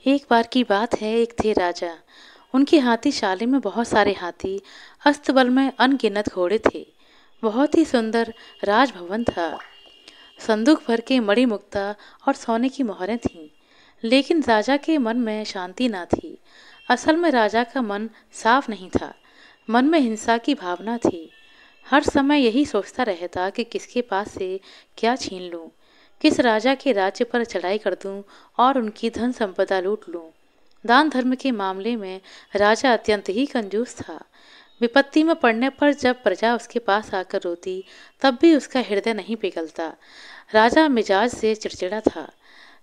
एक बार की बात है, एक थे राजा। उनकी हाथीशाला में बहुत सारे हाथी, अस्तबल में अनगिनत घोड़े थे। बहुत ही सुंदर राजभवन था। संदूक भर के मणि मुक्ता और सोने की मोहरें थीं। लेकिन राजा के मन में शांति ना थी। असल में राजा का मन साफ नहीं था। मन में हिंसा की भावना थी। हर समय यही सोचता रहता कि किसके पास से क्या छीन लूं, किस राजा के राज्य पर चढ़ाई कर दूं और उनकी धन संपदा लूट लूं। दान धर्म के मामले में राजा अत्यंत ही कंजूस था। विपत्ति में पड़ने पर जब प्रजा उसके पास आकर रोती, तब भी उसका हृदय नहीं पिघलता। राजा मिजाज से चिड़चिड़ा था।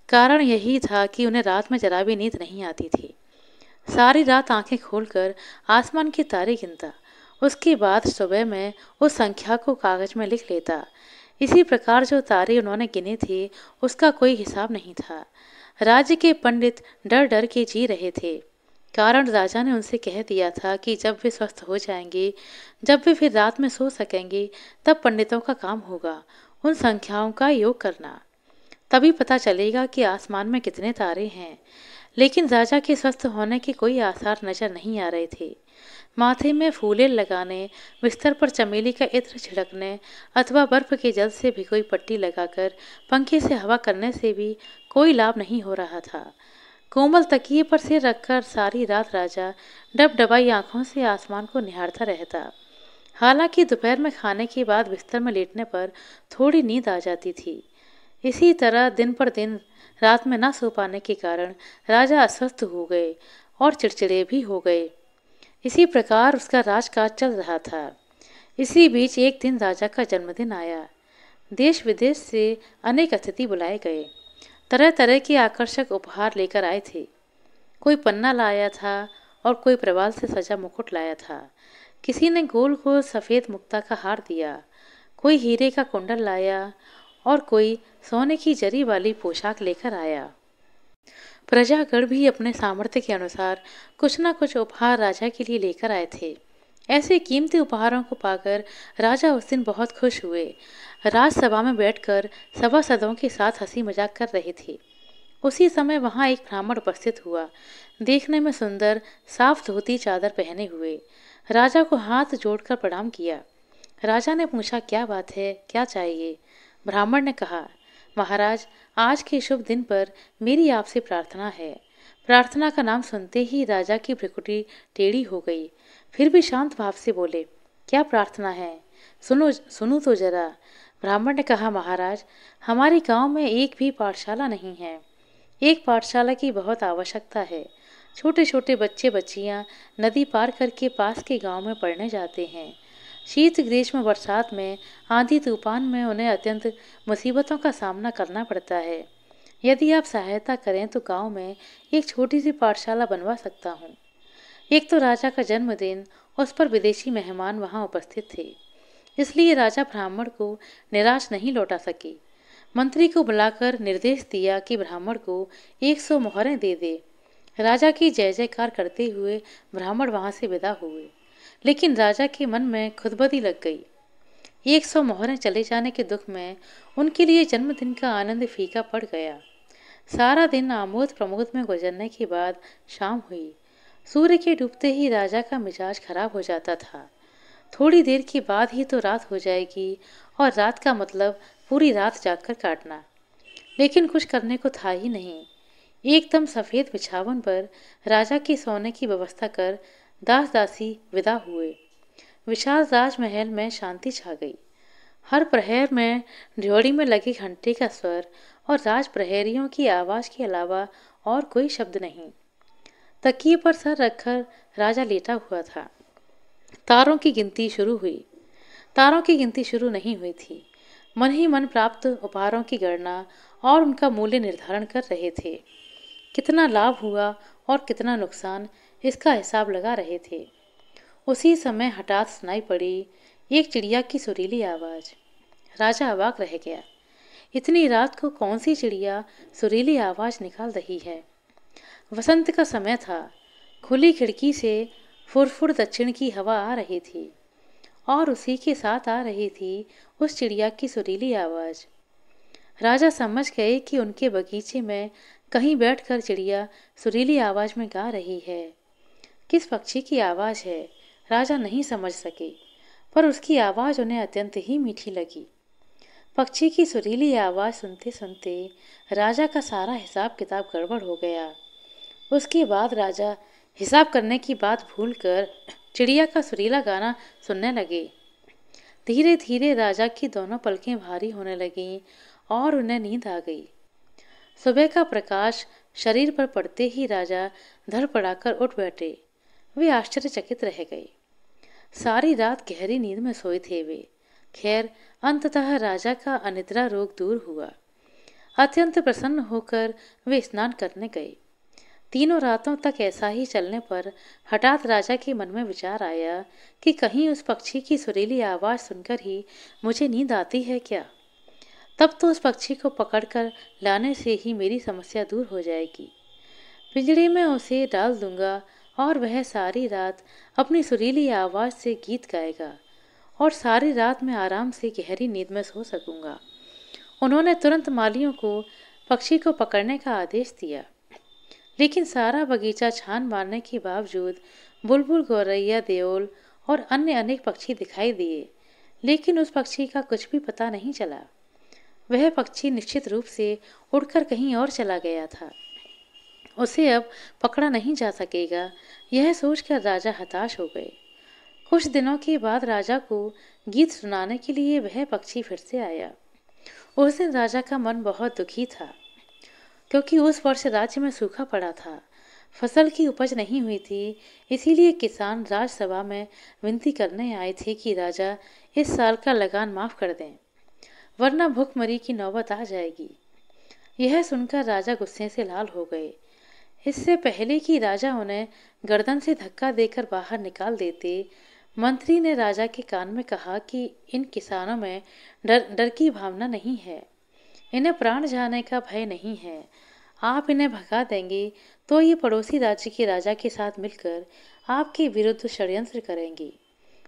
कारण यही था कि उन्हें रात में जरा भी नींद नहीं आती थी। सारी रात आंखें खोलकर आसमान के तारे गिनता। उसके बाद सुबह में उस संख्या को कागज में लिख लेता। इसी प्रकार जो तारे उन्होंने गिने थे, उसका कोई हिसाब नहीं था। राज्य के पंडित डर डर के जी रहे थे। कारण राजा ने उनसे कह दिया था कि जब वे स्वस्थ हो जाएंगे, जब वे फिर रात में सो सकेंगे, तब पंडितों का काम होगा उन संख्याओं का योग करना। तभी पता चलेगा कि आसमान में कितने तारे हैं। लेकिन राजा के स्वस्थ होने के कोई आसार नजर नहीं आ रहे थे। माथे में फूले लगाने, बिस्तर पर चमेली का इत्र छिड़कने अथवा बर्फ के जल से भिगोई पट्टी लगाकर पंखे से हवा करने से भी कोई लाभ नहीं हो रहा था। कोमल तकिए पर सिर रखकर सारी रात राजा डबडबाई आंखों से आसमान को निहारता रहता। हालांकि दोपहर में खाने के बाद बिस्तर में लेटने पर थोड़ी नींद आ जाती थी। इसी तरह दिन पर दिन रात में न सो पाने के कारण राजा अस्वस्थ हो गए और चिड़चिड़े भी हो गए। इसी प्रकार उसका राजकाज चल रहा था। इसी बीच एक दिन राजा का जन्मदिन आया। देश विदेश से अनेक अतिथि बुलाए गए। तरह तरह के आकर्षक उपहार लेकर आए थे। कोई पन्ना लाया था और कोई प्रवाल से सजा मुकुट लाया था। किसी ने गोल गोल सफ़ेद मुक्ता का हार दिया, कोई हीरे का कुंडल लाया और कोई सोने की जरी वाली पोशाक लेकर आया। प्रजागण भी अपने सामर्थ्य के अनुसार कुछ न कुछ उपहार राजा के लिए लेकर आए थे। ऐसे कीमती उपहारों को पाकर राजा उस दिन बहुत खुश हुए। राजसभा में बैठकर सभासदों के साथ हंसी मजाक कर रहे थे। उसी समय वहां एक ब्राह्मण उपस्थित हुआ। देखने में सुंदर, साफ धोती चादर पहने हुए। राजा को हाथ जोड़कर प्रणाम किया। राजा ने पूछा, क्या बात है, क्या चाहिए? ब्राह्मण ने कहा, महाराज, आज के शुभ दिन पर मेरी आपसे प्रार्थना है। प्रार्थना का नाम सुनते ही राजा की भ्रुकुटी टेढ़ी हो गई। फिर भी शांत भाव से बोले, क्या प्रार्थना है? सुनो सुनो तो जरा। ब्राह्मण ने कहा, महाराज, हमारे गांव में एक भी पाठशाला नहीं है। एक पाठशाला की बहुत आवश्यकता है। छोटे छोटे बच्चे बच्चियां नदी पार करके पास के गांव में पढ़ने जाते हैं। शीत ग्रीष्म बरसात में, आंधी तूफान में उन्हें अत्यंत मुसीबतों का सामना करना पड़ता है। यदि आप सहायता करें तो गांव में एक छोटी सी पाठशाला बनवा सकता हूँ। एक तो राजा का जन्मदिन, उस पर विदेशी मेहमान वहां उपस्थित थे, इसलिए राजा ब्राह्मण को निराश नहीं लौटा सके। मंत्री को बुलाकर निर्देश दिया कि ब्राह्मण को 100 मोहरें दे दे। राजा की जय जयकार करते हुए ब्राह्मण वहां से विदा हुए। लेकिन राजा के मन में खुदबदी लग गई। 100 मोहरें चले जाने के दुख में उनके लिए जन्मदिन का आनंद फीका पड़ गया। सारा दिन आमोद प्रमोद में गुजरने के बाद शाम हुई। सूर्य के डूबते ही राजा का मिजाज खराब हो जाता था। थोड़ी देर के बाद ही तो रात हो जाएगी और रात का मतलब पूरी रात जागकर काटना। लेकिन कुछ करने को था ही नहीं। एकदम सफेद बिछावन पर राजा के सोने की व्यवस्था कर दास दासी विदा हुए। विशाल राजमहल में शांति छा गई। हर प्रहर में ड्योढ़ी में लगे घंटे का स्वर और राज प्रहरियों की आवाज के अलावा और कोई शब्द नहीं। तकिए पर सर रखकर राजा लेटा हुआ था। तारों की गिनती शुरू हुई। तारों की गिनती शुरू नहीं हुई थी। मन ही मन प्राप्त उपहारों की गणना और उनका मूल्य निर्धारण कर रहे थे। कितना लाभ हुआ और कितना नुकसान, इसका हिसाब लगा रहे थे। उसी समय हठात सुनाई पड़ी एक चिड़िया की सुरीली आवाज। राजा अवाक रह गया। इतनी रात को कौन सी चिड़िया सुरीली आवाज निकाल रही है? वसंत का समय था। खुली खिड़की से फुरफुर दक्षिण की हवा आ रही थी और उसी के साथ आ रही थी उस चिड़िया की सुरीली आवाज। राजा समझ गए कि उनके बगीचे में कहीं बैठकर चिड़िया सुरीली आवाज में गा रही है। किस पक्षी की आवाज है, राजा नहीं समझ सके, पर उसकी आवाज उन्हें अत्यंत ही मीठी लगी। पक्षी की सुरीली आवाज सुनते सुनते राजा का सारा हिसाब किताब गड़बड़ हो गया। उसके बाद राजा हिसाब करने की बात भूलकर चिड़िया का सुरीला गाना सुनने लगे। धीरे धीरे राजा की दोनों पलकें भारी होने लगीं और उन्हें नींद आ गई। सुबह का प्रकाश शरीर पर पड़ते ही राजा धड़पड़ाकर उठ बैठे। वे आश्चर्यचकित रह गए। सारी रात गहरी नींद में सोए थे वे। खैर, अंततः राजा का अनिद्रा रोग दूर हुआ। अत्यंत प्रसन्न होकर वे स्नान करने गए। तीनों रातों तक ऐसा ही चलने पर हठात राजा के मन में विचार आया कि कहीं उस पक्षी की सुरीली आवाज सुनकर ही मुझे नींद आती है क्या? तब तो उस पक्षी को पकड़कर लाने से ही मेरी समस्या दूर हो जाएगी। पिंजड़े में उसे डाल दूंगा और वह सारी रात अपनी सुरीली आवाज से गीत गाएगा और सारी रात मैं आराम से गहरी नींद में सो सकूंगा। उन्होंने तुरंत मालियों को पक्षी को पकड़ने का आदेश दिया। लेकिन सारा बगीचा छान मारने के बावजूद बुलबुल, गौरैया, देओल और अन्य अनेक पक्षी दिखाई दिए, लेकिन उस पक्षी का कुछ भी पता नहीं चला। वह पक्षी निश्चित रूप से उड़कर कहीं और चला गया था। उसे अब पकड़ा नहीं जा सकेगा, यह सोचकर राजा हताश हो गए। कुछ दिनों के बाद राजा को गीत सुनाने के लिए वह पक्षी फिर से आया। उस दिन राजा का मन बहुत दुखी था, क्योंकि उस वर्ष राज्य में सूखा पड़ा था। फसल की उपज नहीं हुई थी, इसीलिए किसान राजसभा में विनती करने आए थे कि राजा इस साल का लगान माफ कर दें, वरना भूखमरी की नौबत आ जाएगी। यह सुनकर राजा गुस्से से लाल हो गए। इससे पहले कि राजा उन्हें गर्दन से धक्का देकर बाहर निकाल देते, मंत्री ने राजा के कान में कहा कि इन किसानों में डर की भावना नहीं है, इन्हें प्राण जाने का भय नहीं है। आप इन्हें भगा देंगे तो ये पड़ोसी राज्य के राजा के साथ मिलकर आपके विरुद्ध षड्यंत्र करेंगे।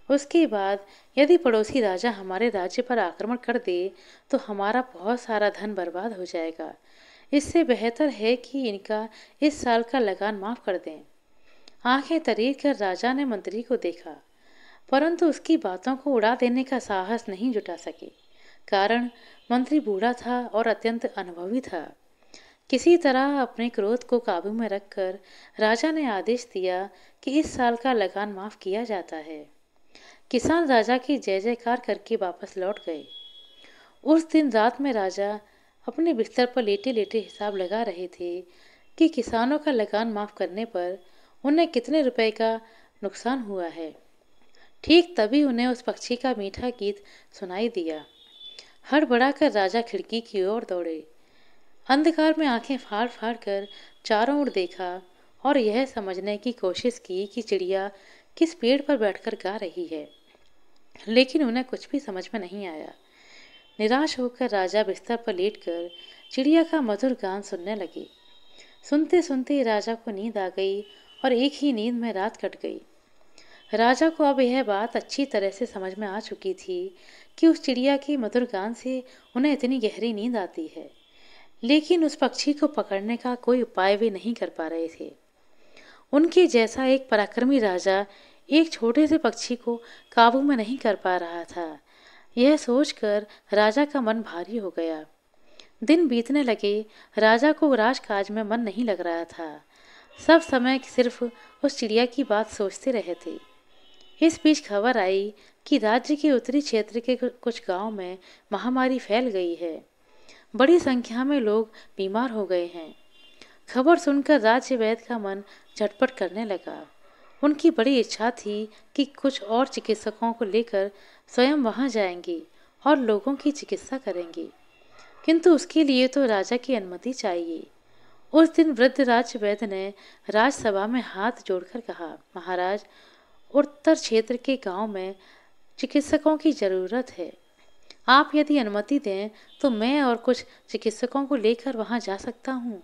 उसके बाद यदि पड़ोसी राजा हमारे राज्य पर आक्रमण कर दे तो हमारा बहुत सारा धन बर्बाद हो जाएगा। इससे बेहतर है कि इनका इस साल का लगान माफ कर दें। आंखें तरीर कर राजा ने मंत्री को देखा, परंतु उसकी बातों को उड़ा देने का साहस नहीं जुटा सके, कारण मंत्री बूढ़ा था और अत्यंत अनुभवी था। किसी तरह अपने क्रोध को काबू में रखकर राजा ने आदेश दिया कि इस साल का लगान माफ किया जाता है। किसान राजा की जय जयकार करके वापस लौट गए। उस दिन रात में राजा अपने बिस्तर पर लेटे लेटे हिसाब लगा रहे थे कि किसानों का लगान माफ करने पर उन्हें कितने रुपए का नुकसान हुआ है। ठीक तभी उन्हें उस पक्षी का मीठा गीत सुनाई दिया। हड़बड़ाकर राजा खिड़की की ओर दौड़े। अंधकार में आंखें फाड़ फाड़ कर चारों ओर देखा और यह समझने की कोशिश की कि चिड़िया किस पेड़ पर बैठकर गा रही है, लेकिन उन्हें कुछ भी समझ में नहीं आया। निराश होकर राजा बिस्तर पर लेटकर चिड़िया का मधुर गान सुनने लगे। सुनते सुनते राजा को नींद आ गई और एक ही नींद में रात कट गई। राजा को अब यह बात अच्छी तरह से समझ में आ चुकी थी कि उस चिड़िया के मधुर गान से उन्हें इतनी गहरी नींद आती है, लेकिन उस पक्षी को पकड़ने का कोई उपाय वे नहीं कर पा रहे थे। उनके जैसा एक पराक्रमी राजा एक छोटे से पक्षी को काबू में नहीं कर पा रहा था। यह सोचकर राजा का मन भारी हो गया। दिन बीतने लगे, राजा को राजकाज में मन नहीं लग रहा था। सब समय सिर्फ उस चिड़िया की बात सोचते रहे थे। इस बीच खबर आई कि राज्य के उत्तरी क्षेत्र के कुछ गांव में महामारी फैल गई है। बड़ी संख्या में लोग बीमार हो गए हैं। खबर सुनकर राज्य वैद्य का मन झटपट करने लगा। उनकी बड़ी इच्छा थी कि कुछ और चिकित्सकों को लेकर स्वयं वहां जाएंगे और लोगों की चिकित्सा करेंगे, किंतु उसके लिए तो राजा की अनुमति चाहिए। उस दिन वृद्ध राज्य वैद्य ने राजसभा में हाथ जोड़कर कहा, महाराज, उत्तर क्षेत्र के गांव में चिकित्सकों की जरूरत है। आप यदि अनुमति दें तो मैं और कुछ चिकित्सकों को लेकर वहां जा सकता हूँ।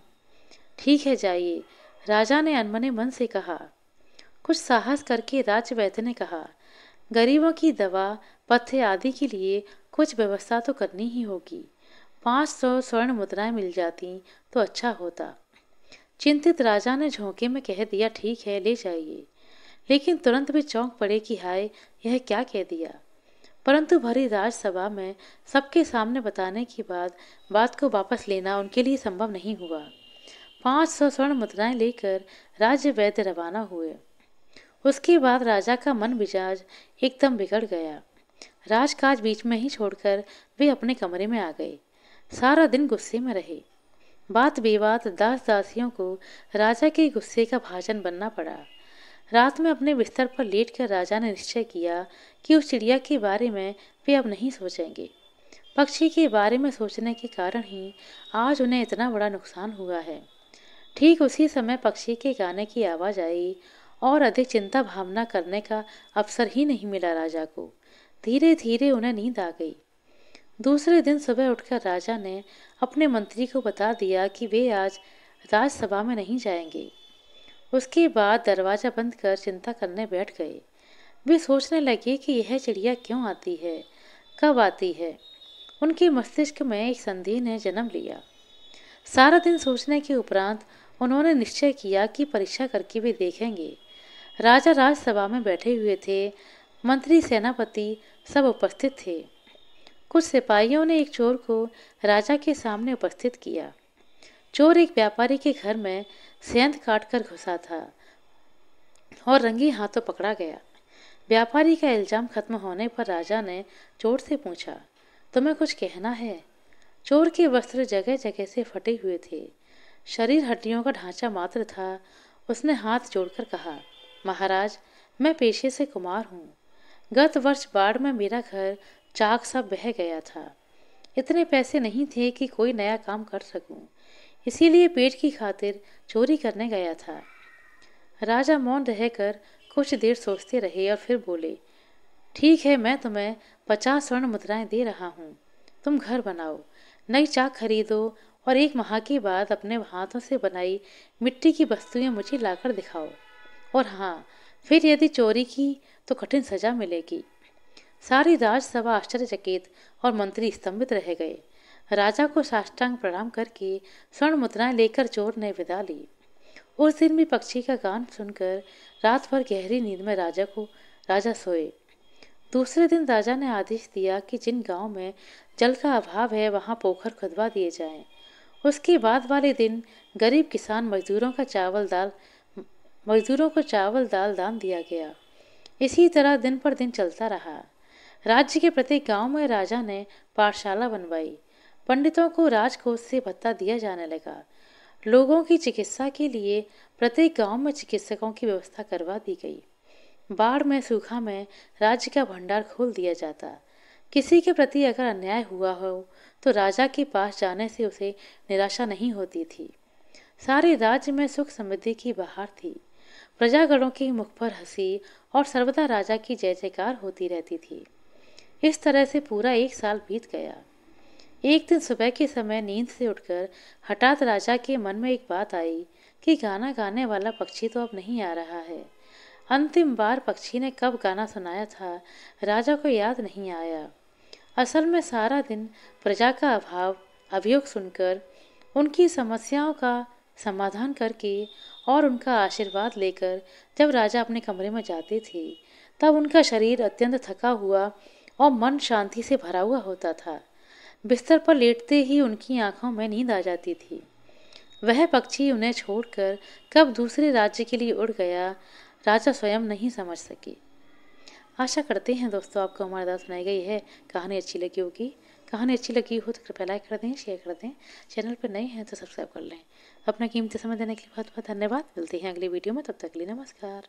ठीक है, जाइए, राजा ने अनमने मन से कहा। कुछ साहस करके राज्य वैद्य ने कहा, गरीबों की दवा पथ्य आदि के लिए कुछ व्यवस्था तो करनी ही होगी। 500 स्वर्ण मुद्राएं मिल जाती तो अच्छा होता। चिंतित राजा ने झोंके में कह दिया, ठीक है, ले जाइए। लेकिन तुरंत वे चौंक पड़े कि हाय, यह क्या कह दिया। परंतु भरी राजसभा में सबके सामने बताने के बाद बात को वापस लेना उनके लिए संभव नहीं हुआ। 500 स्वर्ण मुद्राएं लेकर राज्य वैद्य रवाना हुए। उसके बाद राजा का मन मिजाज एकदम बिगड़ गया। राजकाज बीच में ही छोड़कर वे अपने कमरे में आ गए। सारा दिन गुस्से में रहे। बात बेबात दास दासियों को राजा के गुस्से का भाजन बनना पड़ा। रात में अपने बिस्तर पर लेटकर राजा ने निश्चय किया कि उस चिड़िया के बारे में वे अब नहीं सोचेंगे। पक्षी के बारे में सोचने के कारण ही आज उन्हें इतना बड़ा नुकसान हुआ है। ठीक उसी समय पक्षी के गाने की आवाज़ आई और अधिक चिंता भावना करने का अवसर ही नहीं मिला राजा को। धीरे धीरे उन्हें नींद आ गई। दूसरे दिन सुबह उठकर राजा ने अपने मंत्री को बता दिया कि वे आज राजसभा में नहीं जाएंगे। उसके बाद दरवाज़ा बंद कर चिंता करने बैठ गए। वे सोचने लगे कि यह चिड़िया क्यों आती है, कब आती है। उनके मस्तिष्क में एक संदेह ने जन्म लिया। सारा दिन सोचने के उपरांत उन्होंने निश्चय किया कि परीक्षा करके वे देखेंगे। राजा राजसभा में बैठे हुए थे। मंत्री, सेनापति सब उपस्थित थे। कुछ सिपाहियों ने एक चोर को राजा के सामने उपस्थित किया। चोर एक व्यापारी के घर में सेंध काटकर घुसा था और रंगे हाथों पकड़ा गया। व्यापारी का इल्जाम खत्म होने पर राजा ने चोर से पूछा, तुम्हें कुछ कहना है? चोर के वस्त्र जगह जगह से फटे हुए थे। शरीर हड्डियों का ढांचा मात्र था। उसने हाथ जोड़कर कहा, महाराज, मैं पेशे से कुमार हूँ। गत वर्ष बाढ़ में मेरा घर चाक सा बह गया था। इतने पैसे नहीं थे कि कोई नया काम कर सकूं। इसीलिए पेट की खातिर चोरी करने गया था। राजा मौन रहकर कुछ देर सोचते रहे और फिर बोले, ठीक है, मैं तुम्हें 50 स्वर्ण मुद्राएं दे रहा हूँ। तुम घर बनाओ, नई चाक खरीदो और 1 माह के बाद अपने हाथों से बनाई मिट्टी की वस्तुएं मुझे लाकर दिखाओ। और हाँ, फिर यदि चोरी की तो कठिन सजा मिलेगी। सारी राजसभा आश्चर्यचकित और मंत्री स्तंभित रह गए। राजा को साष्टांग प्रणाम करके स्वर्ण मुद्राएं लेकर चोर ने विदा ली। उस दिन भी पक्षी का गान सुनकर रात भर गहरी नींद में राजा सोए। दूसरे दिन राजा ने आदेश दिया कि जिन गांव में जल का अभाव है वहां पोखर खुदवा दिए जाएं। उसके बाद वाले दिन गरीब किसान मजदूरों को चावल दाल दान दिया गया। इसी तरह दिन पर दिन चलता रहा। राज्य के प्रत्येक गांव में राजा ने पाठशाला बनवाई। पंडितों को राजकोष से भत्ता दिया जाने लगा। लोगों की चिकित्सा के लिए प्रत्येक गांव में चिकित्सकों की व्यवस्था करवा दी गई। बाढ़ में, सूखा में राज्य का भंडार खोल दिया जाता। किसी के प्रति अगर अन्याय हुआ हो तो राजा के पास जाने से उसे निराशा नहीं होती थी। सारे राज्य में सुख समृद्धि की बहार थी। प्रजागणों के मुख पर हंसी और सर्वदा राजा की जय जयकार होती रहती थी। इस तरह से पूरा 1 साल बीत गया। एक दिन सुबह के समय नींद से उठकर हठात राजा के मन में एक बात आई कि गाना गाने वाला पक्षी तो अब नहीं आ रहा है। अंतिम बार पक्षी ने कब गाना सुनाया था, राजा को याद नहीं आया। असल में सारा दिन प्रजा का अभियोग सुनकर, उनकी समस्याओं का समाधान करके और उनका आशीर्वाद लेकर जब राजा अपने कमरे में जाते थे, तब उनका शरीर अत्यंत थका हुआ और मन शांति से भरा हुआ होता था। बिस्तर पर लेटते ही उनकी आंखों में नींद आ जाती थी। वह पक्षी उन्हें छोड़कर कब दूसरे राज्य के लिए उड़ गया, राजा स्वयं नहीं समझ सके। आशा करते हैं दोस्तों आपको हमारे द्वारा सुनाई गई है कहानी अच्छी लगी होगी। कहानी अच्छी लगी हो तो कृपया लाइक कर दें, शेयर कर दें। चैनल पर नए हैं तो सब्सक्राइब कर लें। अपना कीमती समय देने के लिए बहुत बहुत धन्यवाद। मिलते हैं अगली वीडियो में, तब तक के लिए नमस्कार।